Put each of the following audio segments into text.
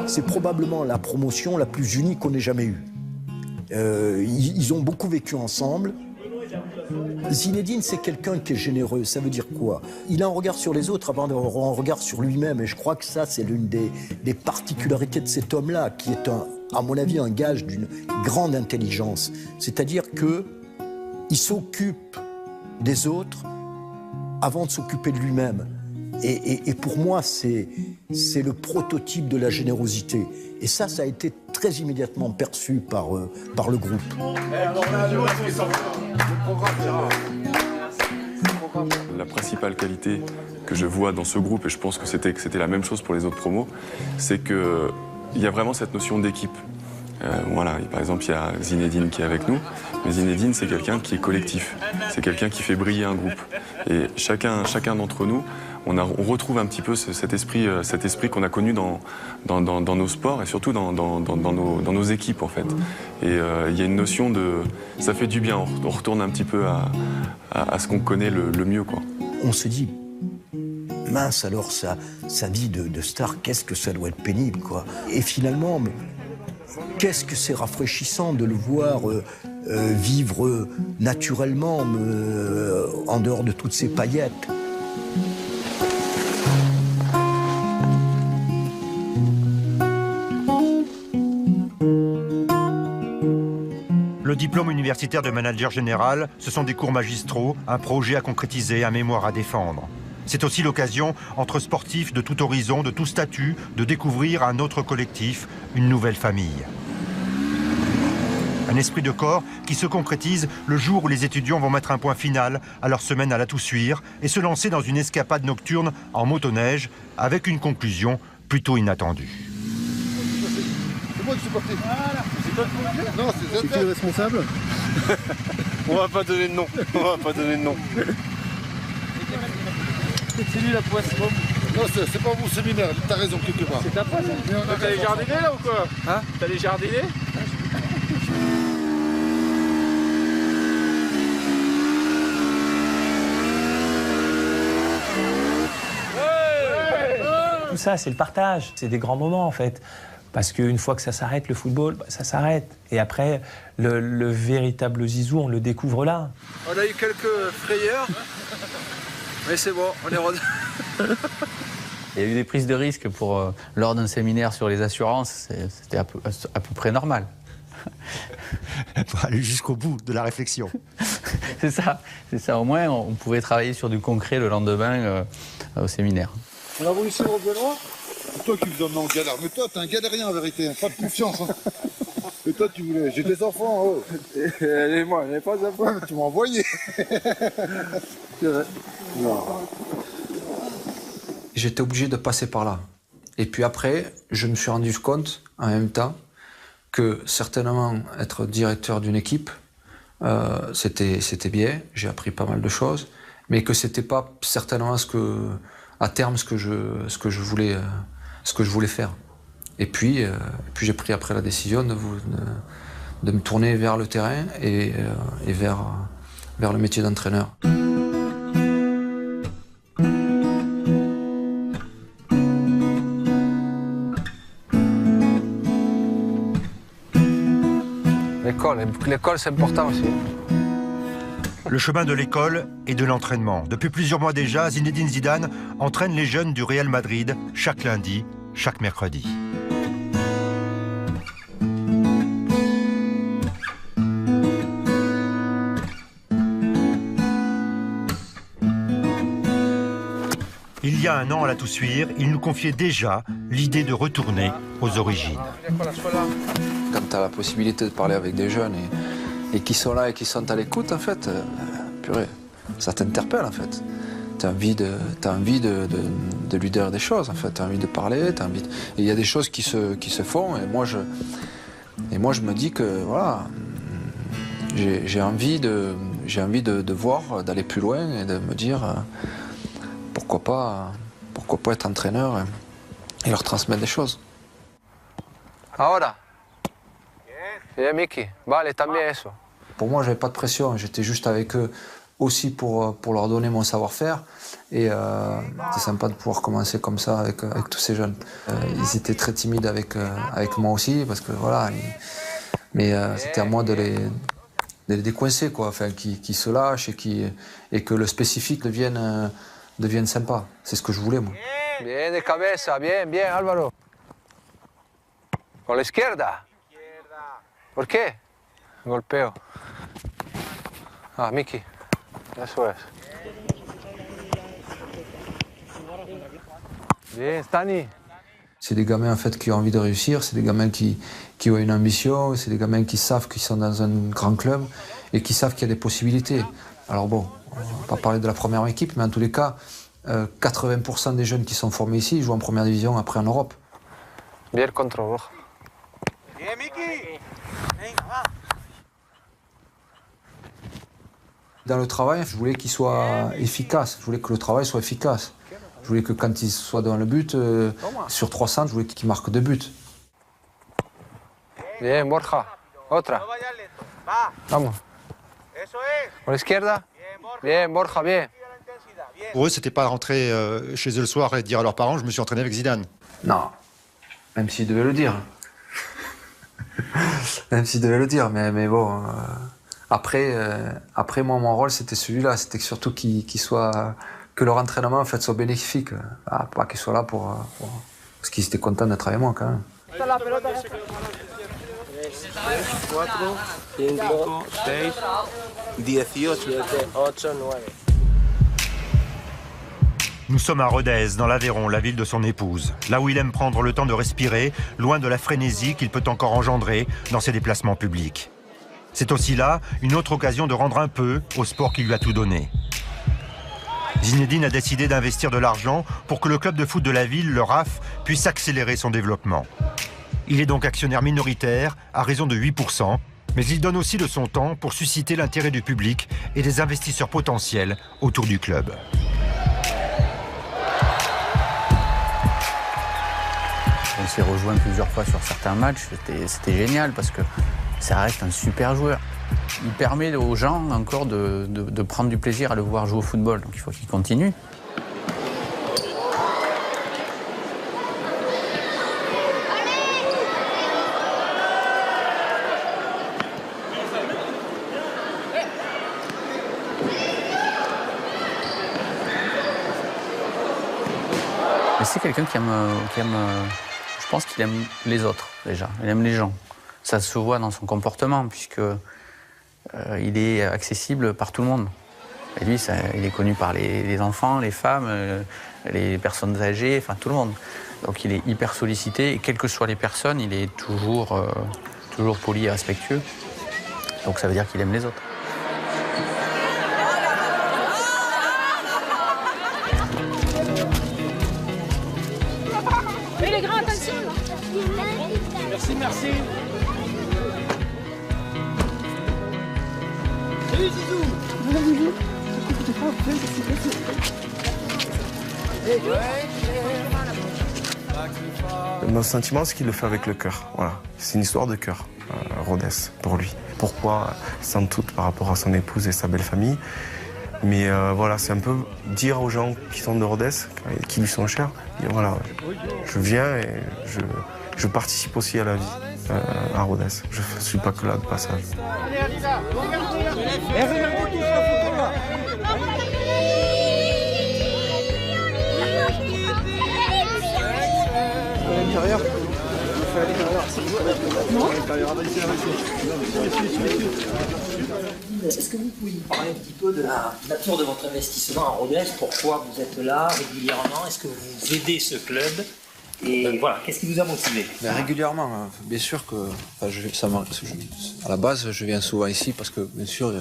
C'est probablement la promotion la plus unie qu'on ait jamais eue. Ils ont beaucoup vécu ensemble. Zinedine, c'est quelqu'un qui est généreux. Ça veut dire quoi? Il a un regard sur les autres avant d'avoir un regard sur lui-même. Et je crois que ça, c'est l'une des particularités de cet homme-là, qui est, à mon avis, un gage d'une grande intelligence. C'est-à-dire qu'il s'occupe des autres avant de s'occuper de lui-même. Et pour moi, c'est le prototype de la générosité. Et ça a été très immédiatement perçu par le groupe. La principale qualité que je vois dans ce groupe, et je pense que c'était la même chose pour les autres promos, c'est qu'il y a vraiment cette notion d'équipe. Voilà, par exemple, il y a Zinedine qui est avec nous, mais Zinedine, c'est quelqu'un qui est collectif, c'est quelqu'un qui fait briller un groupe. Et chacun d'entre nous, on retrouve un petit peu cet esprit qu'on a connu dans nos sports et surtout dans nos équipes, en fait. Et il y a une notion de... ça fait du bien, on retourne un petit peu à ce qu'on connaît le mieux, quoi. On se dit, mince, alors sa vie de star, qu'est-ce que ça doit être pénible, quoi. Et finalement, qu'est-ce que c'est rafraîchissant de le voir vivre naturellement, en dehors de toutes ces paillettes. Le diplôme universitaire de manager général, ce sont des cours magistraux, un projet à concrétiser, un mémoire à défendre. C'est aussi l'occasion, entre sportifs de tout horizon, de tout statut, de découvrir un autre collectif, une nouvelle famille. Un esprit de corps qui se concrétise le jour où les étudiants vont mettre un point final à leur semaine à la Toussuire et se lancer dans une escapade nocturne en motoneige avec une conclusion plutôt inattendue. C'est moi qui suis parti. Voilà. C'est toi le Non, c'est qui le responsable? On va pas donner de nom. On va pas donner de nom. C'est lui la poisse. Non, c'est pas mon séminaire, t'as raison quelque part. C'est ta poisse. T'as les jardinés là ou quoi? Hein? T'as les jardinés? Tout ça, c'est le partage, c'est des grands moments en fait. Parce qu'une fois que ça s'arrête, le football, ça s'arrête. Et après, le véritable zizou, on le découvre là. On a eu quelques frayeurs, mais c'est bon, on est rodé. Il y a eu des prises de risques lors d'un séminaire sur les assurances, c'était à peu près normal. Pour aller jusqu'au bout de la réflexion. C'est ça. Au moins, on pouvait travailler sur du concret le lendemain au séminaire. On a voulu suivre Benoît. C'est toi qui me donnes en galère. Mais toi, t'es un galérien en vérité. Pas de confiance. Hein. Et toi, tu voulais. J'ai des enfants. Oh. Et moi, j'avais pas d'enfants. Tu m'as envoyé. C'est vrai. Non. J'étais obligé de passer par là. Et puis après, je me suis rendu compte, en même temps, que certainement être directeur d'une équipe, c'était bien. J'ai appris pas mal de choses. Mais que c'était pas certainement à terme ce que je voulais faire. Et puis j'ai pris après la décision de me tourner vers le terrain et vers le métier d'entraîneur. L'école c'est important aussi. Le chemin de l'école et de l'entraînement. Depuis plusieurs mois déjà, Zinedine Zidane entraîne les jeunes du Real Madrid chaque lundi, chaque mercredi. Il y a un an à la Toussuire, il nous confiait déjà l'idée de retourner aux origines. Quand tu as la possibilité de parler avec des jeunes et qui sont là et qui sont à l'écoute, en fait, purée, ça t'interpelle, en fait. Tu as envie de lui dire des choses, en fait. Tu as envie de parler, et il y a des choses qui se font, et moi, je me dis que, voilà, j'ai envie de voir, d'aller plus loin et de me dire, pourquoi pas être entraîneur et leur transmettre des choses. Ahora. Mickey. Vale, también eso. Pour moi, j'avais pas de pression, j'étais juste avec eux aussi pour leur donner mon savoir-faire. Et c'est sympa de pouvoir commencer comme ça avec tous ces jeunes. Ils étaient très timides avec moi aussi, parce que voilà. Mais c'était à moi de les décoincer, quoi. Enfin, qu'ils se lâchent et que le spécifique devienne sympa. C'est ce que je voulais, moi. Bien de cabeza, bien, bien, Álvaro. Con la izquierda. ¿Por qué? Golpeo. Ah, Miki. Eso es. Bien, Stani. C'est des gamins en fait qui ont envie de réussir, c'est des gamins qui ont une ambition, c'est des gamins qui savent qu'ils sont dans un grand club et qui savent qu'il y a des possibilités. Alors bon, on va pas parler de la première équipe, mais en tous les cas, 80% des jeunes qui sont formés ici jouent en première division après en Europe. Bien contre Roja. Bien, Miki. Dans le travail, je voulais qu'il soit efficace, je voulais que le travail soit efficace. Je voulais que quand il soit dans le but, sur 300, je voulais qu'il marque 2 buts. Bien, Borja. Otra. Vamos. Por la izquierda. Bien, Borja, bien. Pour eux, c'était pas rentrer chez eux le soir et dire à leurs parents, je me suis entraîné avec Zidane. Non, même s'ils devaient le dire. Même s'ils devaient le dire, mais bon. Après, moi, mon rôle, c'était celui-là. C'était surtout que leur entraînement en fait, soit bénéfique. Pas qu'ils soient là parce qu'ils étaient contents d'être avec moi quand même. Nous sommes à Rodez, dans l'Aveyron, la ville de son épouse. Là où il aime prendre le temps de respirer, loin de la frénésie qu'il peut encore engendrer dans ses déplacements publics. C'est aussi là une autre occasion de rendre un peu au sport qui lui a tout donné. Zinedine a décidé d'investir de l'argent pour que le club de foot de la ville, le RAF, puisse accélérer son développement. Il est donc actionnaire minoritaire à raison de 8%, mais il donne aussi de son temps pour susciter l'intérêt du public et des investisseurs potentiels autour du club. On s'est rejoint plusieurs fois sur certains matchs, c'était génial parce que ça reste un super joueur. Il permet aux gens encore de prendre du plaisir à le voir jouer au football, donc il faut qu'il continue. Mais c'est quelqu'un qui aime, je pense qu'il aime les autres déjà, il aime les gens. Ça se voit dans son comportement puisque il est accessible par tout le monde. Et lui, il est connu par les enfants, les femmes, les personnes âgées, enfin tout le monde. Donc il est hyper sollicité et quelles que soient les personnes, il est toujours poli et respectueux. Donc ça veut dire qu'il aime les autres. Mais les grands, attention! Merci, merci! Salut Zizou! Mon sentiment, c'est qu'il le fait avec le cœur. Voilà. C'est une histoire de cœur, Rodez, pour lui. Pourquoi? Sans doute par rapport à son épouse et sa belle famille. Mais voilà, c'est un peu dire aux gens qui sont de Rodez, qui lui sont chers, dire, voilà, je viens et je participe aussi à la vie à Rodez. Je ne suis pas que là de passage. Est-ce que vous pouvez nous parler un petit peu de la nature de votre investissement à Rodez? Pourquoi vous êtes là régulièrement? Est-ce que vous aidez ce club? Et voilà, qu'est-ce qui vous a motivé? Régulièrement, bien sûr que... à la base, je viens souvent ici parce que, bien sûr,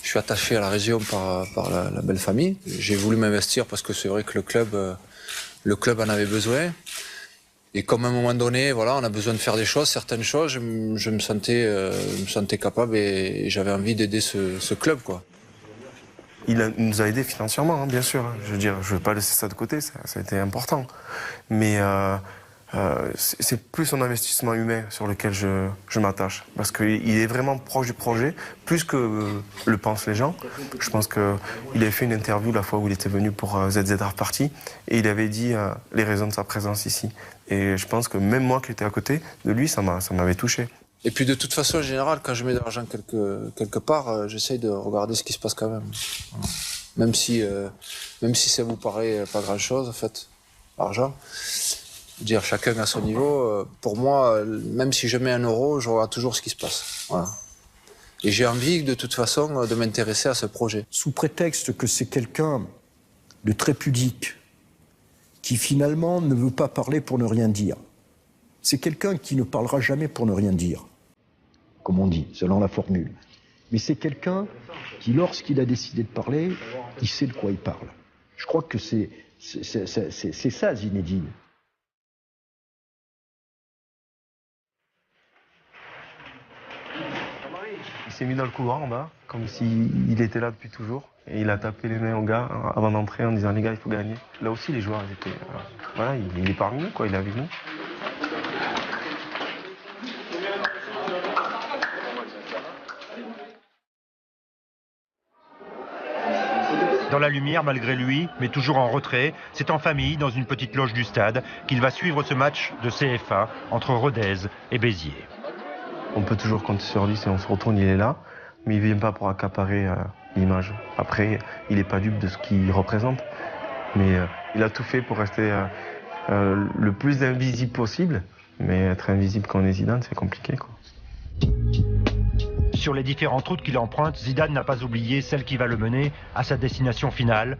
je suis attaché à la région par la belle famille. J'ai voulu m'investir parce que c'est vrai que le club en avait besoin. Et comme à un moment donné, voilà, on a besoin de faire des choses, certaines choses, je me sentais capable et j'avais envie d'aider ce club, quoi. Il nous a aidés financièrement, hein, bien sûr. Je veux dire, je ne veux pas laisser ça de côté, ça a été important. Mais c'est plus son investissement humain sur lequel je m'attache. Parce qu'il est vraiment proche du projet, plus que le pensent les gens. Je pense qu'il avait fait une interview la fois où il était venu pour ZZ Art Party et il avait dit les raisons de sa présence ici. Et je pense que même moi qui étais à côté de lui, ça m'avait touché. Et puis de toute façon, en général, quand je mets de l'argent quelque part, j'essaye de regarder ce qui se passe quand même. Même si ça vous paraît pas grand-chose, en fait, l'argent. Dire chacun à son niveau. Pour moi, même si je mets 1 euro, je regarde toujours ce qui se passe. Voilà. Et j'ai envie, de toute façon, de m'intéresser à ce projet. Sous prétexte que c'est quelqu'un de très pudique, qui finalement ne veut pas parler pour ne rien dire. C'est quelqu'un qui ne parlera jamais pour ne rien dire, comme on dit, selon la formule. Mais c'est quelqu'un qui, lorsqu'il a décidé de parler, il sait de quoi il parle. Je crois que c'est ça, Zinedine. Il s'est mis dans le couloir en bas, comme s'il était là depuis toujours. Et il a tapé les mains aux gars avant d'entrer en disant les gars, il faut gagner. Là aussi, les joueurs, ils étaient. Voilà, il est parmi nous, quoi, il est avec nous. Dans la lumière, malgré lui, mais toujours en retrait, c'est en famille, dans une petite loge du stade, qu'il va suivre ce match de CFA entre Rodez et Béziers. On peut toujours compter sur lui, si on se retourne, il est là, mais il ne vient pas pour accaparer l'image. Après, il n'est pas dupe de ce qu'il représente, mais il a tout fait pour rester le plus invisible possible, mais être invisible quand on est Zidane, c'est compliqué, quoi. Sur les différentes routes qu'il emprunte, Zidane n'a pas oublié celle qui va le mener à sa destination finale.